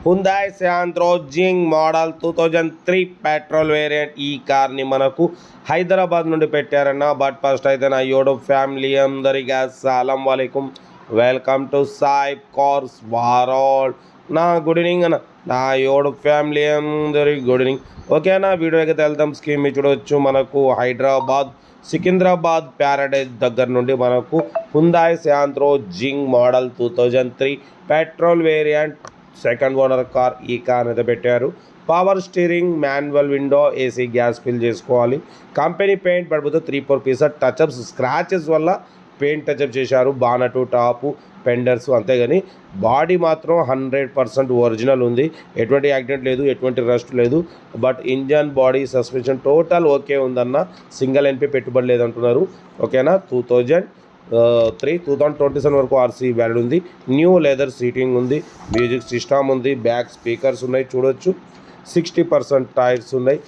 హుందాయ్ Santro Xing model 2003 petrol variant. ఈ కార్ని మనకు హైదరాబాద్ నుండి పెట్టారన్న. బట్ ఫస్ట్ అయితే నా యూట్యూబ్ ఫ్యామిలీ అందరికీ అస్సలం వాలేకుమ్, welcome to Sai cars world. నా గుడ్ ఈవినింగ్ అన్న, నా యూట్యూబ్ ఫ్యామిలీ అందరికి గుడ్ ఈవినింగ్. ఓకేనా, వీడియోకి వెళ్దాం. స్కీమ్ చూడవచ్చు. మనకు హైదరాబాద్ సికింద్రాబాద్ ప్యారడైజ్ దగ్గర నుండి మనకు Hyundai Santro Xing model 2003 petrol variant second owner car. ఈ కార్ అయితే పెట్టారు. Power steering, manual window, AC, gas fill చేసుకోవాలి. కంపెనీ పెయింట్ పడిపోతే 3-4 పీసెస్ టచ్అప్స్, స్క్రాచెస్ వల్ల పెయింట్ టచ్అప్ చేశారు. బానటు, టాపు, పెండర్స్, అంతేగాని బాడీ మాత్రం 100% ఒరిజినల్ ఉంది. ఎటువంటి యాక్సిడెంట్ లేదు, ఎటువంటి రస్ట్ లేదు. But engine, body, suspension total okay ఉందన్న. సింగిల్ ఎన్పి పెట్టుబడి లేదంటున్నారు. ఓకేనా, 2027 వరకు ఆర్సీ వ్యాలిడ్ ఉంది. న్యూ లెదర్ సీటింగ్ ఉంది. మ్యూజిక్ సిస్టమ్ ఉంది. బ్యాక్ స్పీకర్స్ ఉన్నాయి చూడొచ్చు. 60% టైర్స్ ఉన్నాయి.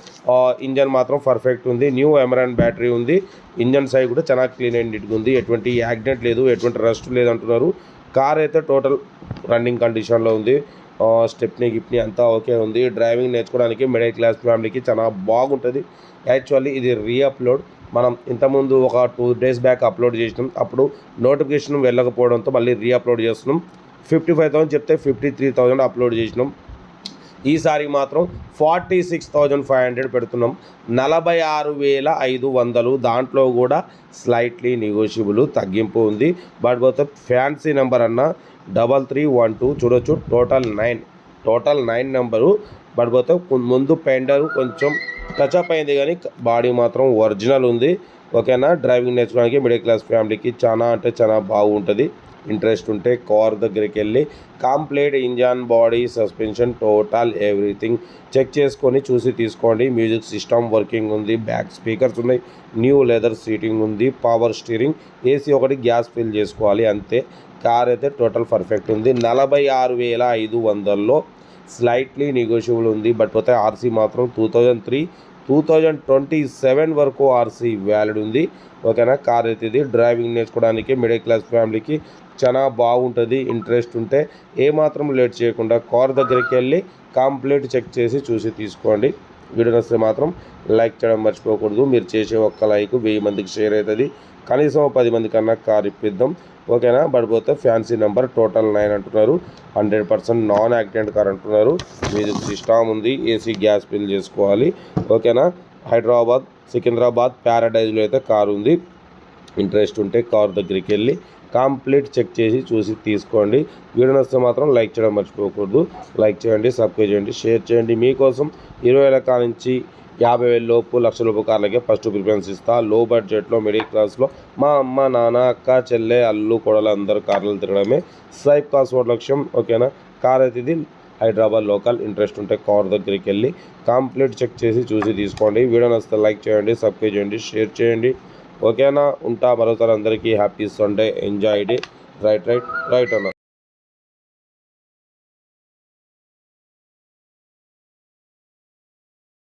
ఇంజన్ మాత్రం పర్ఫెక్ట్ ఉంది. న్యూ ఎమరాన్ బ్యాటరీ ఉంది. ఇంజన్ సైడ్ కూడా చాలా క్లీన్ అండ్ నీట్గా ఉంది. ఎటువంటి యాక్సిడెంట్ లేదు, ఎటువంటి రస్ట్ లేదు అంటున్నారు. కార్ అయితే టోటల్ రన్నింగ్ కండిషన్లో ఉంది. స్టెప్నీ గిప్నీ అంతా ఓకే ఉంది. డ్రైవింగ్ నేర్చుకోవడానికి మిడిల్ క్లాస్ ఫ్యామిలీకి చాలా బాగుంటుంది. యాక్చువల్లీ ఇది రీఅప్లోడ్. మనం ఇంతకుముందు ఒక 2 days బ్యాక్ అప్లోడ్ చేసినాం. అప్పుడు నోటిఫికేషన్ వెళ్ళకపోవడంతో మళ్ళీ రీఅప్లోడ్ చేస్తున్నాం. 55,000 చెప్తే 53,000 అప్లోడ్ చేసినాం. ఈసారి మాత్రం 46,500 పెడుతున్నాం. 46,500. దాంట్లో కూడా స్లైట్లీ నెగోషియబుల్ తగ్గింపు ఉంది. బట్ పోతే ఫ్యాన్సీ నెంబర్ అన్న 3312 చూడొచ్చు. Total 9 number. బట్ పోతే ముందు పెండరు కొంచెం టచ్అప్ అయింది, కానీ బాడీ మాత్రం ఒరిజినల్ ఉంది. ఓకేనా, డ్రైవింగ్ నేర్చుకోవడానికి మిడిల్ క్లాస్ ఫ్యామిలీకి చాలా అంటే చాలా బాగుంటుంది. ఇంట్రెస్ట్ ఉంటే కార్ దగ్గరికి వెళ్ళి complete engine, body, suspension total everything check చేసుకొని చూసి తీసుకోండి. మ్యూజిక్ సిస్టమ్ వర్కింగ్ ఉంది. బ్యాక్ స్పీకర్స్ ఉన్నాయి. న్యూ లెదర్ సీటింగ్ ఉంది. పవర్ స్టీరింగ్, ఏసీ ఒకటి, గ్యాస్ ఫిల్ చేసుకోవాలి అంతే. కార్ అయితే టోటల్ పర్ఫెక్ట్ ఉంది. 46,500లో స్లైట్లీ నెగోషియబుల్ ఉంది. బట్ పోతే ఆర్సీ మాత్రం 2027 వరకు ఆర్సీ వ్యాలిడ్ ఉంది. ఓకేనా, కార్ అయితే ఇది డ్రైవింగ్ నేర్చుకోవడానికి మిడిల్ క్లాస్ ఫ్యామిలీకి చాలా బాగుంటుంది. ఇంట్రెస్ట్ ఉంటే ఏమాత్రం లేట్ చేయకుండా కార్ దగ్గరికి వెళ్ళి కంప్లీట్ చెక్ చేసి చూసి తీసుకోండి. వీడియో నచ్చితే మాత్రం లైక్ చేయడం మర్చిపోకూడదు. మీరు చేసే ఒక్క లైక్ 1000 మందికి షేర్ అవుతుంది. కనీసం 10 మంది కన్నా కార్ ఇప్పిద్దాం. ఓకేనా, పడిపోతే ఫ్యాన్సీ నెంబర్ టోటల్ 9 అంటున్నారు. 100% నాన్ యాక్సిడెంట్ కార్ అంటున్నారు. మ్యూజిక్ సిస్టమ్ ఉంది. ఏసీ, గ్యాస్ ఫిల్ చేసుకోవాలి. ఓకేనా, హైదరాబాద్ సికింద్రాబాద్ ప్యారడైజ్లో అయితే కారు ఉంది. ఇంట్రెస్ట్ ఉంటే కార్ దగ్గరికి వెళ్ళి కంప్లీట్ చెక్ చేసి చూసి తీసుకోండి. వీడియో నచ్చితే మాత్రం లైక్ చేయడం మర్చిపోకూడదు. లైక్ చేయండి, సబ్స్క్రైబ్ చేయండి, షేర్ చేయండి. మీకోసం 20,000 నుంచి 50,000 లోపు, 1,00,000 లోపు కార్లకే ఫస్ట్ ప్రిఫరెన్స్ ఇస్తా. లో బడ్జెట్లో, మిడిల్ క్లాస్లో మా అమ్మ, నాన్న, అక్క, చెల్లె, అల్లు, కొడలు అందరూ కార్లు తిరగడమే సైప్ కార్స్ లక్ష్యం. ఓకేనా, కార్ అయితే ఇది హైదరాబాద్ లోకల్. ఇంట్రెస్ట్ ఉంటే కార్ దగ్గరికి వెళ్ళి కంప్లీట్ చెక్ చేసి చూసి తీసుకోండి. వీడియో నచ్చితే లైక్ చేయండి, సబ్స్క్రైబ్ చేయండి, షేర్ చేయండి. ఓకేనా, ఉంటా. మరోసారి అందరికీ happy Sunday, enjoy day. Right అన్న.